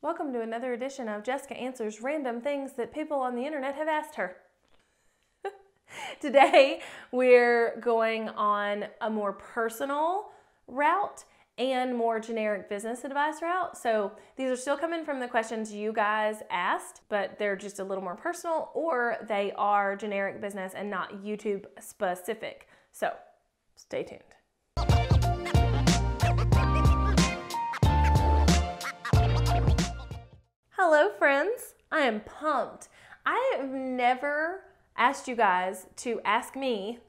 Welcome to another edition of Jessica Answers Random Things That People on the Internet Have Asked Her. Today, we're going on a more personal route and more generic business advice route. So these are still coming from the questions you guys asked, but they're just a little more personal, or they are generic business and not YouTube specific. So stay tuned. Hello friends, I am pumped. I have never asked you guys to ask me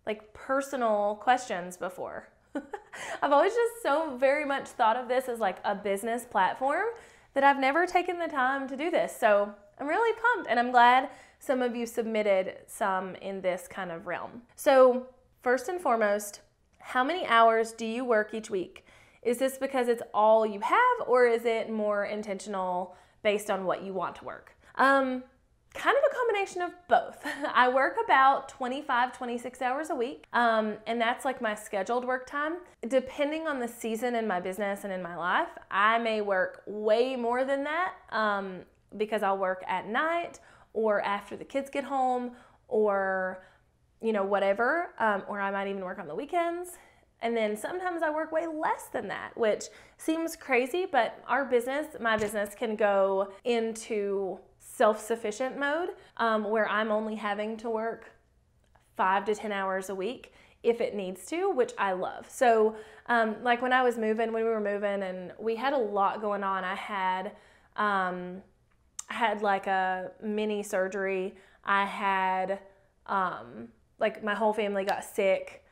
like personal questions before. I've always just so very much thought of this as like a business platform that I've never taken the time to do this. So I'm really pumped, and I'm glad some of you submitted some in this kind of realm. So first and foremost, how many hours do you work each week? Is this because it's all you have, or is it more intentional based on what you want to work? Kind of a combination of both. I work about 25, 26 hours a week, and that's like my scheduled work time. Depending on the season in my business and in my life, I may work way more than that because I'll work at night or after the kids get home, or whatever, or I might even work on the weekends. And then sometimes I work way less than that, which seems crazy, but my business can go into self-sufficient mode where I'm only having to work 5 to 10 hours a week if it needs to, which I love. So like when we were moving and we had a lot going on, I had like a mini surgery. I had like my whole family got sick.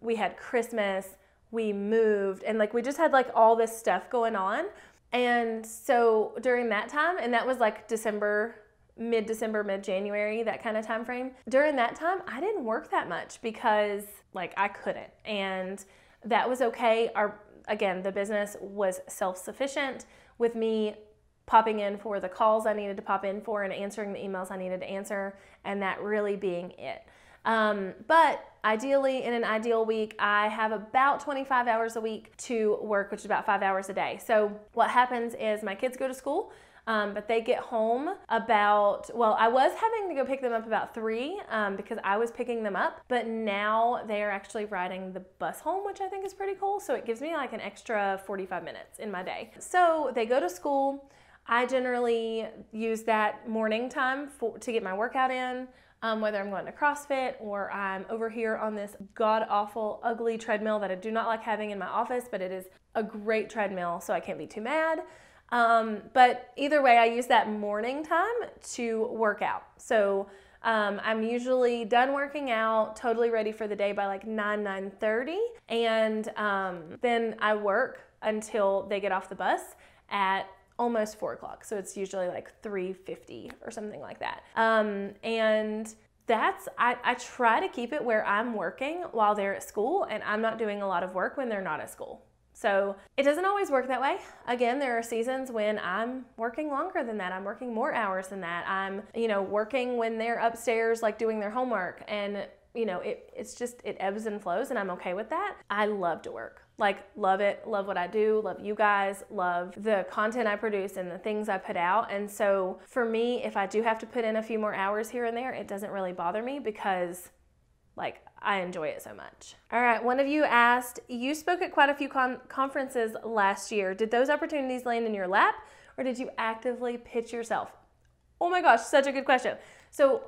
We had Christmas, we moved, and like we just had like all this stuff going on. And so during that time, and that was like mid-December, mid-January, that kind of time frame. During that time, I didn't work that much because like I couldn't, and that was okay. Again, the business was self-sufficient with me popping in for the calls I needed to pop in for and answering the emails I needed to answer, and that really being it. But ideally, in an ideal week, I have about 25 hours a week to work, which is about 5 hours a day. So what happens is my kids go to school, but they get home I was having to go pick them up about 3 because I was picking them up, but now they are actually riding the bus home, which I think is pretty cool. So it gives me like an extra 45 minutes in my day. So they go to school. I generally use that morning time to get my workout in. Whether I'm going to CrossFit or I'm over here on this god-awful, ugly treadmill that I do not like having in my office, but it is a great treadmill, so I can't be too mad. But either way, I use that morning time to work out. So I'm usually done working out, totally ready for the day by like 9:30, and then I work until they get off the bus at almost 4 o'clock. So it's usually like 3:50 or something like that. And I try to keep it where I'm working while they're at school, and I'm not doing a lot of work when they're not at school. So it doesn't always work that way. Again, there are seasons when I'm working longer than that. I'm working more hours than that. I'm, working when they're upstairs, like doing their homework, and it ebbs and flows, and I'm okay with that. I love to work. Like, love it, love what I do, love you guys, love the content I produce and the things I put out. And so for me, if I do have to put in a few more hours here and there, it doesn't really bother me because like I enjoy it so much. All right, one of you asked, you spoke at quite a few conferences last year. Did those opportunities land in your lap, or did you actively pitch yourself? Oh my gosh, such a good question. So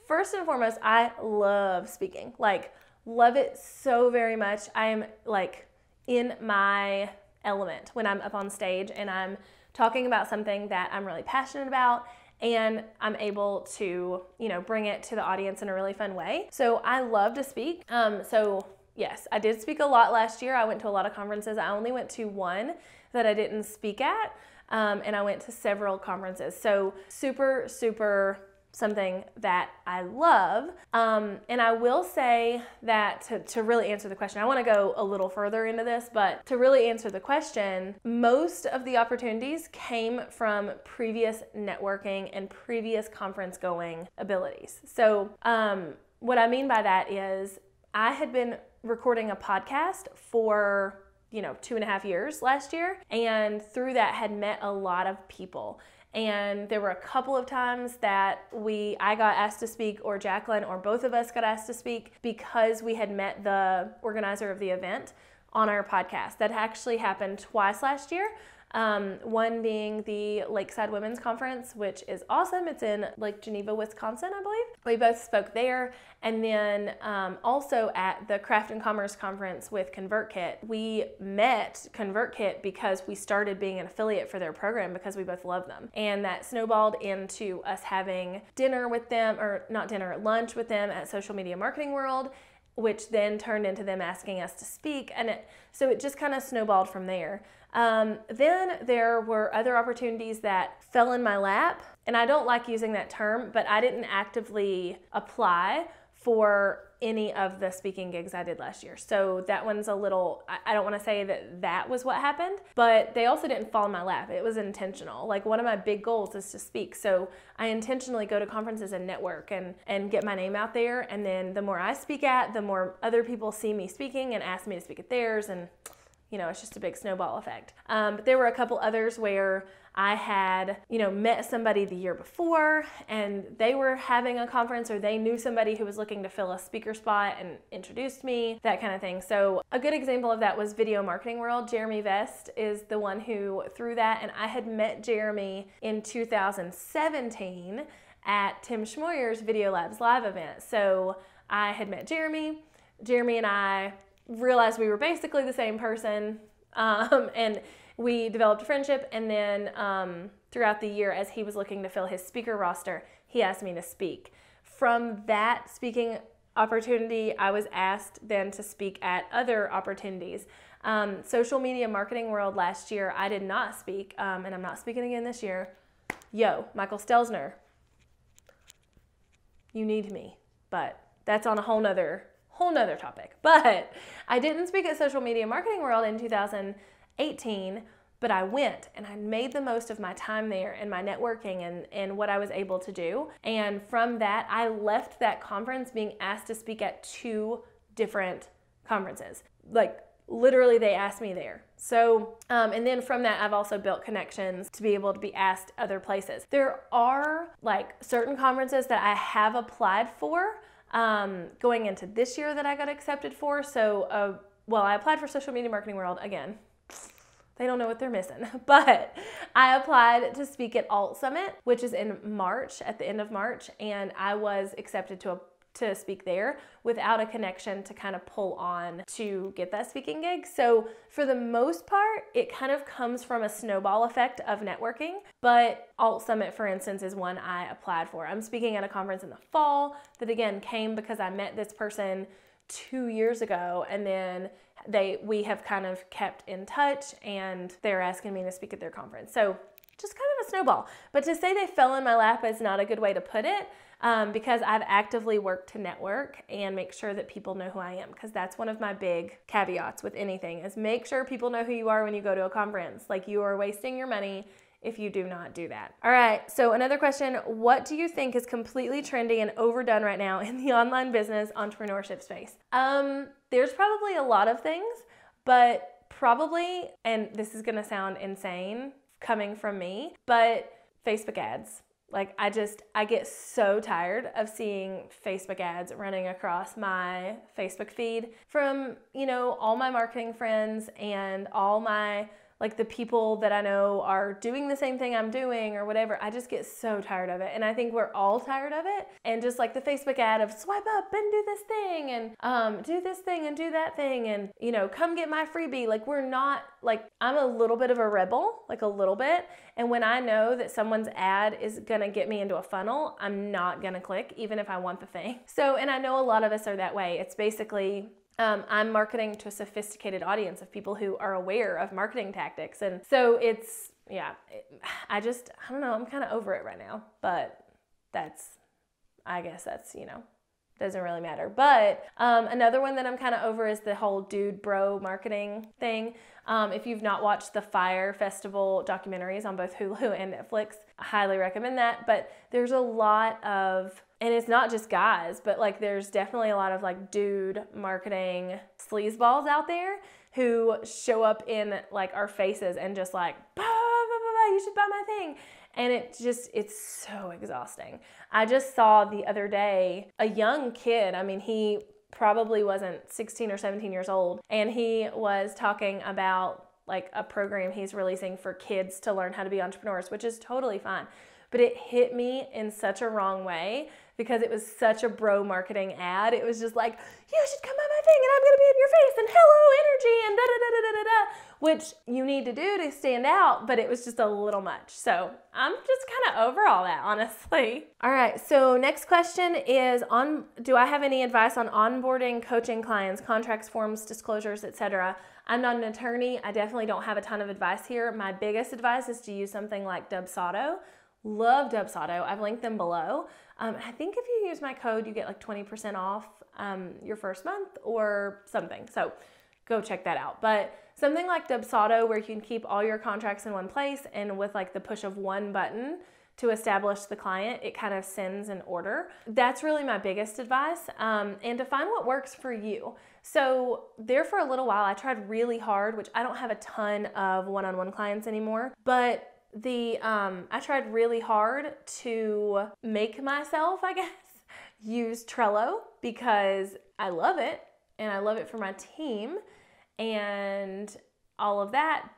first and foremost, I love speaking, like love it so very much. I am like in my element when I'm up on stage and I'm talking about something that I'm really passionate about, and I'm able to, bring it to the audience in a really fun way. So I love to speak. So yes, I did speak a lot last year. I went to a lot of conferences. I only went to one that I didn't speak at, and I went to several conferences. So super, super something that I love. And I will say that to really answer the question, I want to go a little further into this, but to really answer the question, most of the opportunities came from previous networking and previous conference going abilities. So what I mean by that is I had been recording a podcast for 2.5 years last year. And through that had met a lot of people. And there were a couple of times that I got asked to speak, or Jacqueline, or both of us got asked to speak because we had met the organizer of the event on our podcast. That actually happened twice last year. One being the Lakeside Women's Conference, which is awesome. It's in Lake Geneva, Wisconsin, I believe. We both spoke there. And then also at the Craft and Commerce Conference with ConvertKit. We met ConvertKit because we started being an affiliate for their program because we both love them. And that snowballed into us having dinner with them, or not dinner, lunch with them at Social Media Marketing World, which then turned into them asking us to speak. And so it just kind of snowballed from there. Then there were other opportunities that fell in my lap, and I don't like using that term, but I didn't actively apply for any of the speaking gigs I did last year. So that one's a little, I don't want to say that was what happened, but they also didn't fall in my lap. It was intentional. Like, one of my big goals is to speak. So I intentionally go to conferences and network and get my name out there. And then the more I speak at, the more other people see me speaking and ask me to speak at theirs. And it's just a big snowball effect. But there were a couple others where I had, met somebody the year before and they were having a conference, or they knew somebody who was looking to fill a speaker spot and introduced me, that kind of thing. So a good example of that was Video Marketing World. Jeremy Vest is the one who threw that, and I had met Jeremy in 2017 at Tim Schmoyer's Video Labs Live event. So I had met Jeremy and I realized we were basically the same person, and we developed a friendship. And then throughout the year, as he was looking to fill his speaker roster, he asked me to speak. From that speaking opportunity, I was asked then to speak at other opportunities. Social Media Marketing World last year, I did not speak, and I'm not speaking again this year. Michael Stelzner, you need me, but that's on a whole nother topic. But I didn't speak at Social Media Marketing World in 2018, but I went and I made the most of my time there and my networking and what I was able to do. And from that, I left that conference being asked to speak at 2 different conferences. Like, literally, they asked me there. So, and then from that, I've also built connections to be able to be asked other places. There are certain conferences that I have applied for going into this year that I got accepted for. So, I applied for Social Media Marketing World again. They don't know what they're missing, but I applied to speak at Alt Summit, which is in March, at the end of March, and I was accepted to speak there without a connection to kind of pull on to get that speaking gig. So for the most part, it kind of comes from a snowball effect of networking. But Alt Summit, for instance, is one I applied for. I'm speaking at a conference in the fall that, again, came because I met this person 2 years ago, and then we have kind of kept in touch, and they're asking me to speak at their conference. So just kind of a snowball. But to say they fell in my lap is not a good way to put it, because I've actively worked to network and make sure that people know who I am, because that's one of my big caveats with anything, is make sure people know who you are when you go to a conference. Like, you are wasting your money if you do not do that. All right, so another question: what do you think is completely trendy and overdone right now in the online business entrepreneurship space? There's probably a lot of things, but probably, and this is gonna sound insane coming from me, but Facebook ads. Like, I get so tired of seeing Facebook ads running across my Facebook feed from, all my marketing friends and all my, the people that I know are doing the same thing I'm doing or whatever. I just get so tired of it. And I think we're all tired of it. And just the Facebook ad of swipe up and do this thing and do this thing and do that thing and, come get my freebie. We're not, I'm a little bit of a rebel, a little bit. And when I know that someone's ad is gonna get me into a funnel, I'm not gonna click, even if I want the thing. So, and I know a lot of us are that way. It's basically, I'm marketing to a sophisticated audience of people who are aware of marketing tactics. And so it's, I don't know, I'm kind of over it right now, but I guess that's, doesn't really matter. But another one that I'm kind of over is the whole dude bro marketing thing. If you've not watched the Fire Festival documentaries on both Hulu and Netflix, I highly recommend that. But there's a lot of, and it's not just guys, but there's definitely a lot of dude marketing sleazeballs out there who show up in like our faces and just like, bah, bah, bah, bah, you should buy my thing. And it's so exhausting. I just saw the other day a young kid. I mean, he probably wasn't 16 or 17 years old. And he was talking about like a program he's releasing for kids to learn how to be entrepreneurs, which is totally fine. But it hit me in such a wrong way because it was such a bro marketing ad. It was just like, you should come buy my thing and I'm gonna be in your face and hello energy and da da da da da da, which you need to do to stand out, but it was just a little much. So I'm just kind of over all that, honestly. All right, so next question is do I have any advice on onboarding, coaching clients, contracts, forms, disclosures, etc.? I'm not an attorney. I definitely don't have a ton of advice here. My biggest advice is to use something like Dubsado. Love Dubsado. I've linked them below. I think if you use my code, you get like 20% off your first month or something. So go check that out. But something like Dubsado where you can keep all your contracts in one place and with like the push of one button to establish the client, it kind of sends an order. That's really my biggest advice. And to find what works for you. So there for a little while, I tried really hard, which I don't have a ton of one-on-one clients anymore, but I tried really hard to make myself, I guess, use Trello because I love it and I love it for my team and all of that.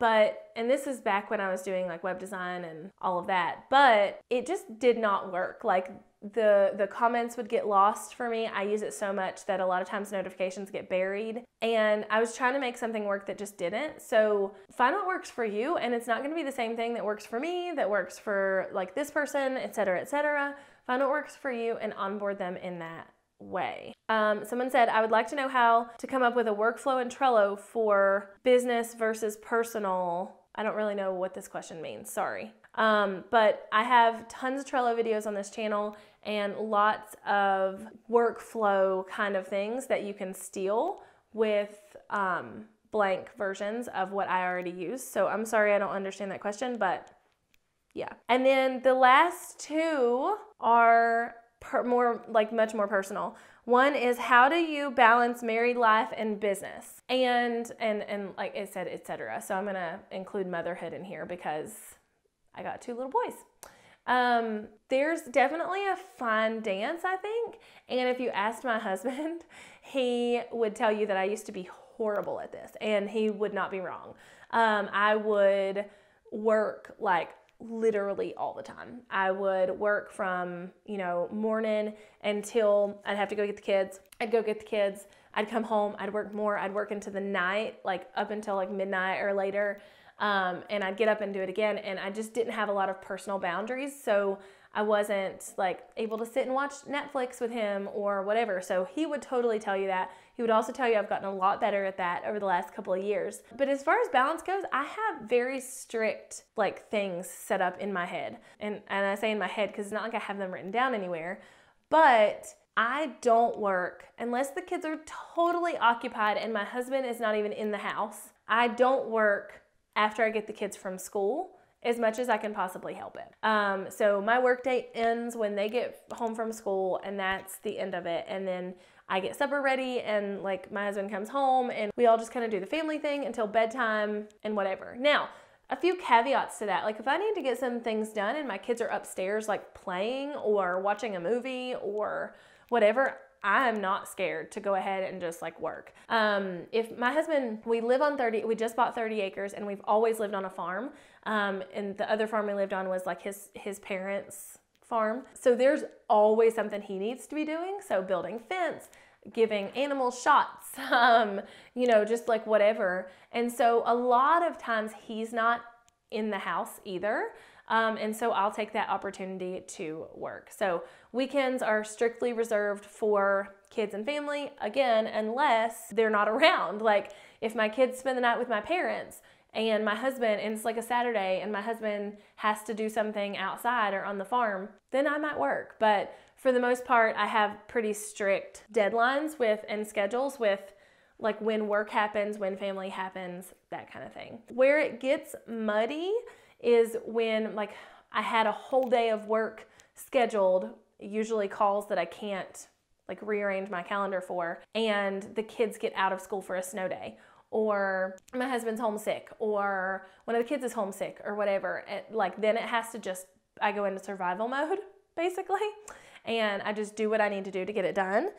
And this is back when I was doing like web design and all of that, but it just did not work. Like the comments would get lost for me. I use it so much that a lot of times notifications get buried. And I was trying to make something work that just didn't. So find what works for you. And it's not going to be the same thing that works for me, that works for like this person, et cetera, et cetera. Find what works for you and onboard them in that way. Someone said, I would like to know how to come up with a workflow in Trello for business versus personal. I don't really know what this question means. Sorry. But I have tons of Trello videos on this channel and lots of workflow kind of things that you can steal with blank versions of what I already use. So I'm sorry I don't understand that question, but yeah. And then the last two are much more personal. One is, how do you balance married life and business? And like it said, etc. So I'm gonna include motherhood in here because I got 2 little boys. There's definitely a fine dance, I think. And if you asked my husband, he would tell you that I used to be horrible at this, and he would not be wrong. I would work like literally all the time. I would work from, morning until I'd have to go get the kids. I'd go get the kids. I'd come home. I'd work more. I'd work into the night, like up until like midnight or later. And I'd get up and do it again. And I just didn't have a lot of personal boundaries. So I wasn't like able to sit and watch Netflix with him or whatever. So he would totally tell you that. He would also tell you I've gotten a lot better at that over the last couple of years. But as far as balance goes, I have very strict like things set up in my head. And I say in my head because it's not like I have them written down anywhere. But I don't work unless the kids are totally occupied and my husband is not even in the house. I don't work after I get the kids from school as much as I can possibly help it. So my work day ends when they get home from school, and that's the end of it. And then I get supper ready and like my husband comes home and we all just kind of do the family thing until bedtime and whatever. Now, a few caveats to that. Like if I need to get some things done and my kids are upstairs like playing or watching a movie or whatever, I'm not scared to go ahead and just like work. If my husband, we just bought 30 acres and we've always lived on a farm. And the other farm we lived on was like his parents' farm. So there's always something he needs to be doing. So building fence, giving animals shots, just like whatever. And so a lot of times he's not in the house either. And so I'll take that opportunity to work. So weekends are strictly reserved for kids and family, again, unless they're not around. Like if my kids spend the night with my parents and my husband, and it's like a Saturday and my husband has to do something outside or on the farm, then I might work. But for the most part, I have pretty strict deadlines and schedules with like when work happens, when family happens, that kind of thing. Where it gets muddy is when like I had a whole day of work scheduled, usually calls that I can't like rearrange my calendar for, and the kids get out of school for a snow day. or my husband's homesick, or one of the kids is homesick, or whatever. Like, then it has to just, I go into survival mode, basically, and I just do what I need to do to get it done,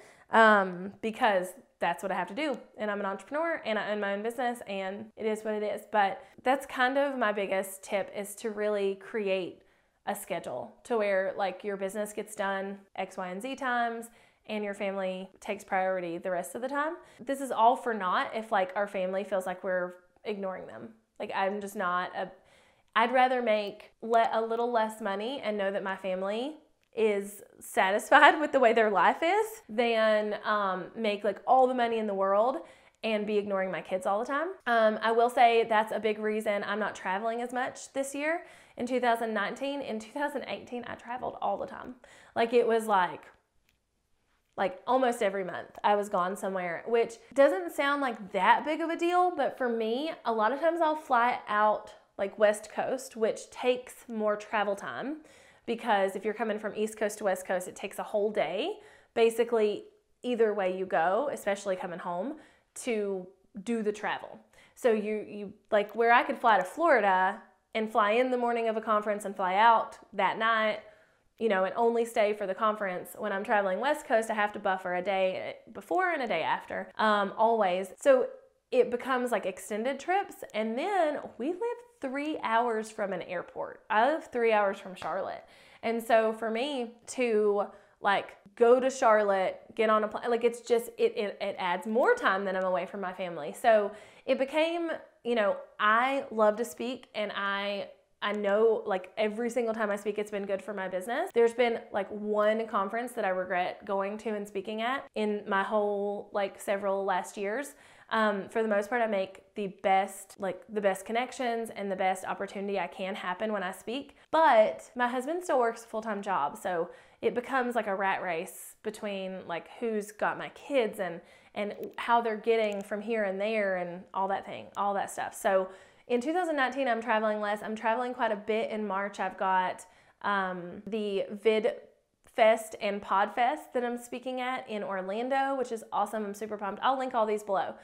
because that's what I have to do. And I'm an entrepreneur, and I own my own business, and it is what it is. But that's kind of my biggest tip, is to really create a schedule to where, like, your business gets done X, Y, and Z times, and your family takes priority the rest of the time. This is all for naught if, like, our family feels like we're ignoring them. Like, I'm just not I'd rather make a little less money and know that my family is satisfied with the way their life is than make, like, all the money in the world and be ignoring my kids all the time. I will say that's a big reason I'm not traveling as much this year in 2019. In 2018, I traveled all the time. Like, it was like almost every month I was gone somewhere, which doesn't sound like that big of a deal, but for me, a lot of times I'll fly out, like, West Coast, which takes more travel time, because if you're coming from East Coast to West Coast, it takes a whole day, basically, either way you go, especially coming home, to do the travel. So you like, where I could fly to Florida and fly in the morning of a conference and fly out that night, you know, and only stay for the conference. When I'm traveling West Coast, I have to buffer a day before and a day after, always. So it becomes like extended trips. And then we live 3 hours from an airport. I live 3 hours from Charlotte. And so for me to, like, go to Charlotte, get on a plane, like, it's just, it adds more time than I'm away from my family. So it became, you know, I love to speak, and I know, like, every single time I speak, it's been good for my business. There's been, like, one conference that I regret going to and speaking at in my whole, like, several last years. For the most part, I make the best connections and the best opportunity I can happen when I speak. But my husband still works a full-time job, so it becomes like a rat race between, like, who's got my kids and how they're getting from here and there and all that stuff. So in 2019, I'm traveling less. I'm traveling quite a bit in March. I've got the Vid Fest and Pod Fest that I'm speaking at in Orlando, which is awesome. I'm super pumped. I'll link all these below.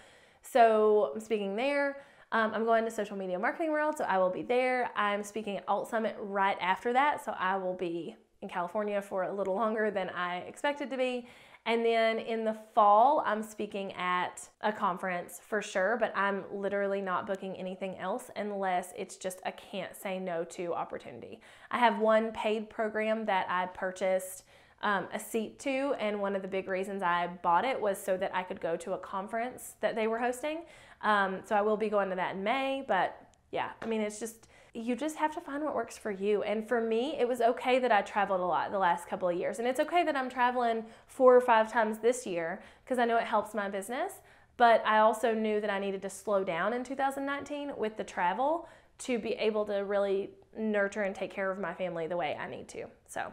So I'm speaking there. I'm going to Social Media Marketing World, so I will be there. I'm speaking at Alt Summit right after that, so I will be in California for a little longer than I expected to be. And then in the fall, I'm speaking at a conference for sure, but I'm literally not booking anything else unless it's just a can't say no to opportunity. I have one paid program that I purchased a seat to, and one of the big reasons I bought it was so that I could go to a conference that they were hosting. So I will be going to that in May, but yeah, I mean, it's just, you just have to find what works for you. And for me, it was okay that I traveled a lot the last couple of years. And it's okay that I'm traveling 4 or 5 times this year, because I know it helps my business. But I also knew that I needed to slow down in 2019 with the travel to be able to really nurture and take care of my family the way I need to. So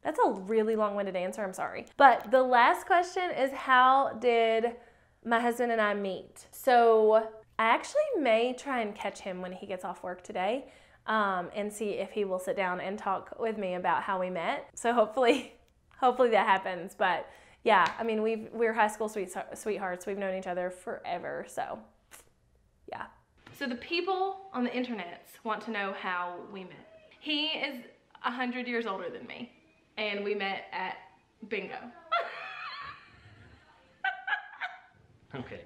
that's a really long-winded answer, I'm sorry. But the last question is, how did my husband and I meet? So I actually may try and catch him when he gets off work today, and see if he will sit down and talk with me about how we met. So hopefully that happens. But yeah, I mean, we're high school sweethearts. We've known each other forever. So yeah. So the people on the internet want to know how we met. He is 100 years older than me, and we met at bingo. Okay.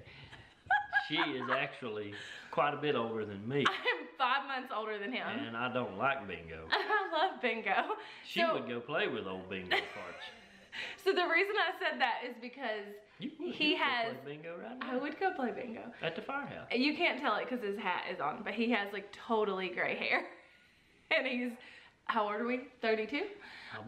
She is actually quite a bit older than me. I'm 5 months older than him. And I don't like bingo. I love bingo. She would go play with old bingo cards. So the reason I said that is because he has... Go play bingo right now? I would go play bingo. At the firehouse. You can't tell it because his hat is on, but he has, like, totally gray hair. And he's, how old are we? 32?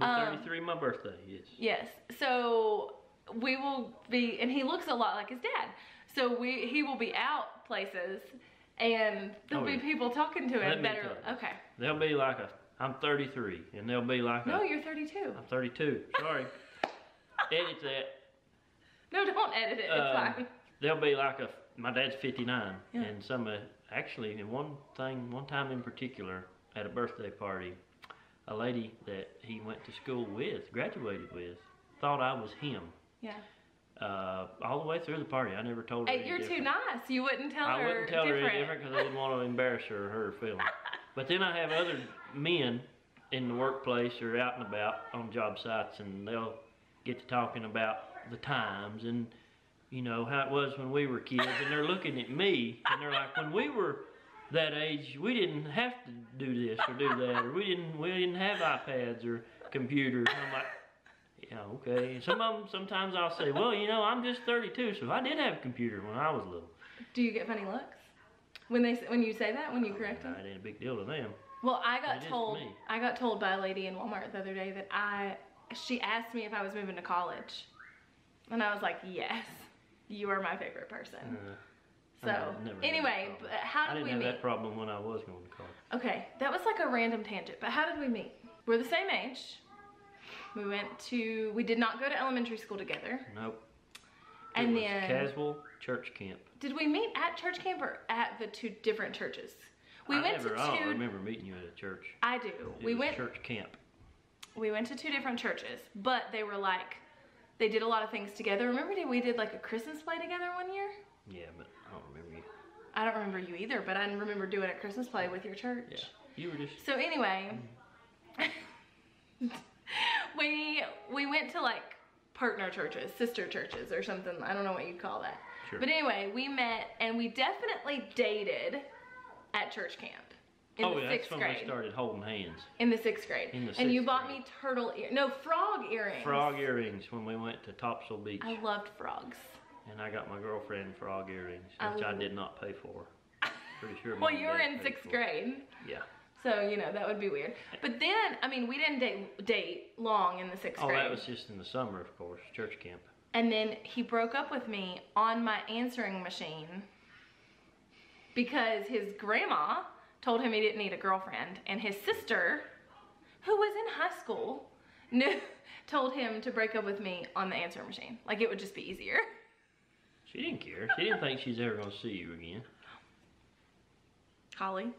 I'll be 33 my birthday, yes. Yes. So we will be, and he looks a lot like his dad. So he will be out places, and there'll be people talking to him that are, okay. There'll be like I'm 33, and there'll be like No, you're 32. I'm 32, sorry. Edit that. No, don't edit it, it's fine. There'll be like my dad's 59, yeah. And actually, in one time in particular, at a birthday party, a lady that he went to school with, graduated with, thought I was him. Yeah. All the way through the party. I never told her. Hey, you're too nice. You wouldn't tell her. I wouldn't tell her any different because I didn't want to embarrass her or hurt her feelings. But then I have other men in the workplace or out and about on job sites, and they'll get to talking about the times and, you know, how it was when we were kids, and they're looking at me and they're like, when we were that age, we didn't have to do this or do that, or we didn't have iPads or computers. And I'm like, yeah, okay. And sometimes I'll say, well, you know, I'm just 32, so I did have a computer when I was little. Do you get funny looks when you say that, when you correct them? It ain't a big deal to them. Well, I got told by a lady in Walmart the other day that she asked me if I was moving to college, and I was like, yes, you are my favorite person. So anyway, but how did we meet? I didn't have that problem when I was going to college. Okay, that was like a random tangent, but how did we meet? We're the same age. We did not go to elementary school together. Nope. And it was Caswell Church Camp. Did we meet at church camp or at the two different churches? I don't remember meeting you at a church. I do. We went church camp. We went to two different churches, but they were like, they did a lot of things together. Remember we did like a Christmas play together one year? Yeah, but I don't remember you. I don't remember you either, but I remember doing a Christmas play with your church. Yeah, you were just... So anyway, we went to like partner churches, sister churches or something. I don't know what you'd call that. Sure. But anyway, we met and we definitely dated at church camp in the 6th grade. That's when we started holding hands. In the 6th grade. In the 6th and you bought me frog earrings. Frog earrings when we went to Topsail Beach. I loved frogs. And I got my girlfriend frog earrings, which I did not pay for. Pretty sure. Well, you were in 6th grade. Yeah. So, you know, that would be weird. But then, I mean, we didn't date long in the 6th grade. Oh, that was just in the summer, of course, church camp. And then he broke up with me on my answering machine because his grandma told him he didn't need a girlfriend. And his sister, who was in high school, told him to break up with me on the answering machine. Like, it would just be easier. She didn't care. She didn't think she's ever going to see you again. Holly.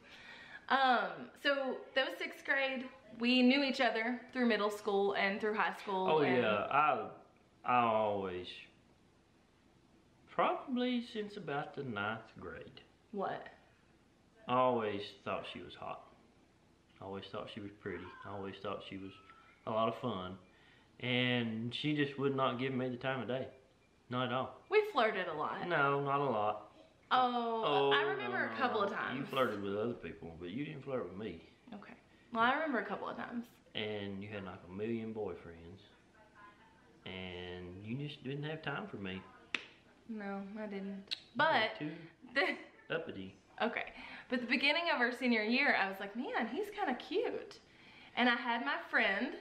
So that was 6th grade. We knew each other through middle school and through high school. Oh yeah, I always, probably since about the 9th grade. What? I always thought she was hot. I always thought she was pretty. I always thought she was a lot of fun. And she just would not give me the time of day. Not at all. We flirted a lot. No, not a lot. Oh, I remember a couple of times. You flirted with other people, but you didn't flirt with me. Okay. Well, I remember a couple of times. And you had like a million boyfriends. And you just didn't have time for me. No, I didn't. But too uppity. Okay. But the beginning of our senior year, I was like, man, he's kind of cute. And I had my friend,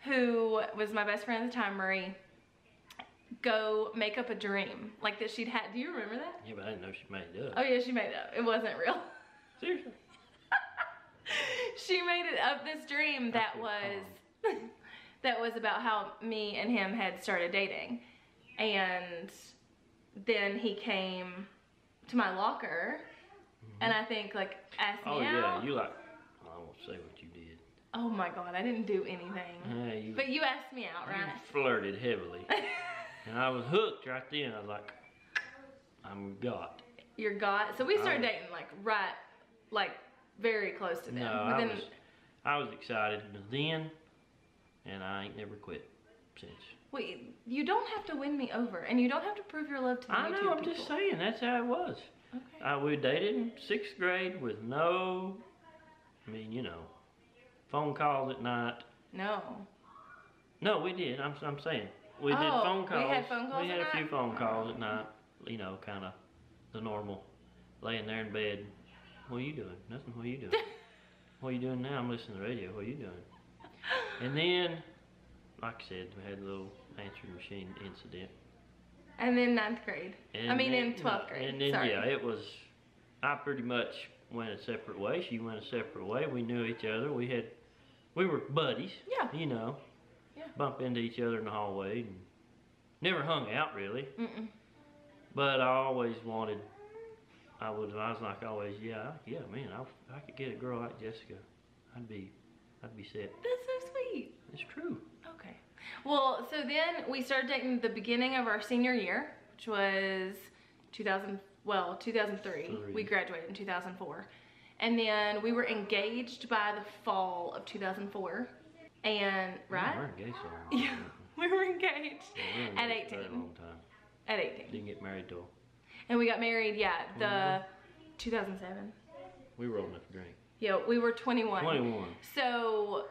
who was my best friend at the time, Marie, go make up a dream like that she'd had. Do you remember that? Yeah, but I didn't know she made it up. Oh yeah, she made it up. It wasn't real. Seriously? She made it up, this dream that was about how me and him had started dating. And then he came to my locker and I think like asked me out. Oh yeah, you like, I won't say what you did. Oh my God, I didn't do anything. But you asked me out, right? You flirted heavily. And I was hooked right then. I was like, I'm got. You're got. So we started dating like very close to them. No, I was excited then, and I ain't never quit since. Wait, you don't have to win me over, and you don't have to prove your love to me. I know, I'm just saying, that's how it was. Okay. We dated in 6th grade with no, I mean, you know, phone calls at night. No. No, we did. I'm saying. We did phone calls. We had phone calls. We had a few phone calls at night. You know, kind of the normal. Laying there in bed. What are you doing? Nothing. What are you doing? What are you doing now? I'm listening to the radio. What are you doing? And then, like I said, we had a little answering machine incident. And then 9th grade. In 12th grade. And then, yeah, it was, I pretty much went a separate way. She went a separate way. We knew each other. We were buddies. Yeah. You know. Yeah. Bump into each other in the hallway. And never hung out, really. Mm-mm. But I always wanted, I was like always, yeah, man, I could get a girl like Jessica. I'd be I'd be set. That's so sweet. It's true. Okay. Well, so then we started dating the beginning of our senior year, which was 2003. We graduated in 2004. And then we were engaged by the fall of 2004. And, right? We were engaged so long. Yeah, we were engaged Yeah, at a 18. very long time. At 18. Didn't get married till. And we got married, yeah, the 2007. We were old enough to drink. Yeah, we were 21. 21. So.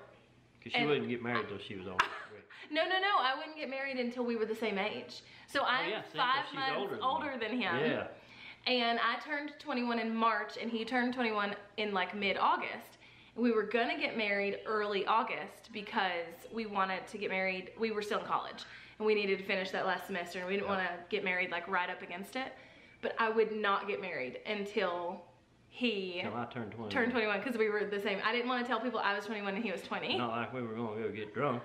Because she wouldn't get married till she was old enough to drink. No, I wouldn't get married until we were the same age. So I'm 5 months older than him. Yeah. And I turned 21 in March, and he turned 21 in like mid-August. We were gonna get married early August because we wanted to get married. We were still in college, and we needed to finish that last semester, and we didn't want to get married like right up against it. But I would not get married until he I turned 21. Turned 21 because we were the same. I didn't want to tell people I was 21 and he was 20. Not like we were going to go get drunk.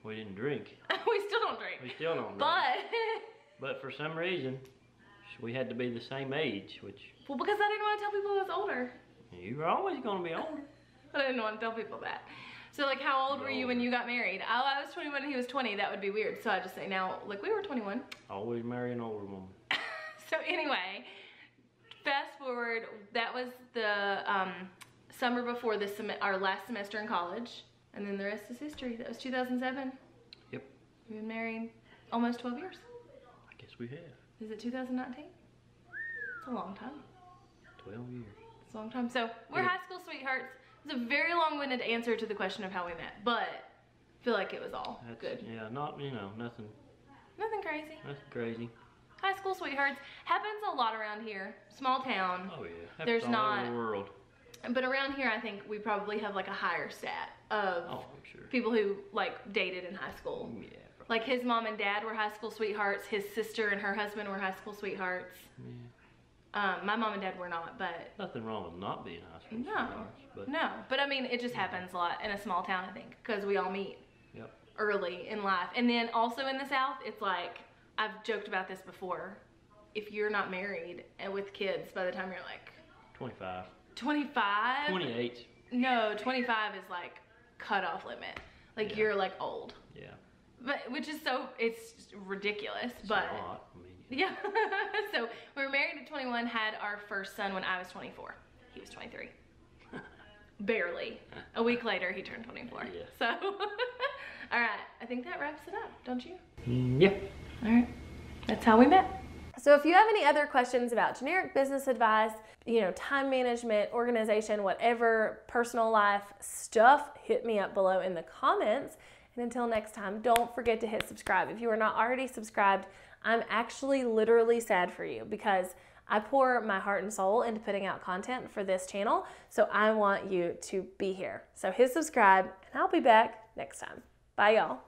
We didn't drink. We still don't drink. We still don't drink. But for some reason, we had to be the same age, which. Well, because I didn't want to tell people I was older. You were always going to be older. I didn't want to tell people that. So, like, how old were you when you got married? Oh, I was 21 and he was 20. That would be weird. So I just say now, like, we were 21. Always marry an older woman. So anyway, fast forward, that was the summer before our last semester in college. And then the rest is history. That was 2007. Yep. We've been married almost 12 years. I guess we have. Is it 2019? It's a long time. 12 years. It's a long time. So we're high school sweethearts. It's a very long-winded answer to the question of how we met, but I feel like it was all good. Yeah, not, nothing. Nothing crazy. Nothing crazy. High school sweethearts. Happens a lot around here. Small town. Oh, yeah. Happens There's all not. over the world. But around here, I think we probably have like a higher stat of I'm sure. people who like dated in high school. Yeah. Probably. Like his mom and dad were high school sweethearts. His sister and her husband were high school sweethearts. Yeah. My mom and dad were not, but nothing wrong with not being high school sweethearts. But no. But I mean, it just happens a lot in a small town, I think, because we all meet early in life. And then also in the South, it's like, I've joked about this before. If you're not married and with kids by the time you're like 25. 25? 28. No, 25 is like cutoff limit. Like you're like old. Yeah. But which is it's ridiculous. It's but a lot. I mean, yeah. So we were married at 21, had our first son when I was 24. He was 23. Barely. A week later he turned 24. Yeah. So all right, I think that wraps it up, don't you? Yeah. All right. That's how we met. So if you have any other questions about generic business advice, time management, organization, whatever personal life stuff, hit me up below in the comments. And until next time, don't forget to hit subscribe. If you are not already subscribed, I'm actually literally sad for you because I pour my heart and soul into putting out content for this channel. So I want you to be here. So hit subscribe and I'll be back next time. Bye, y'all.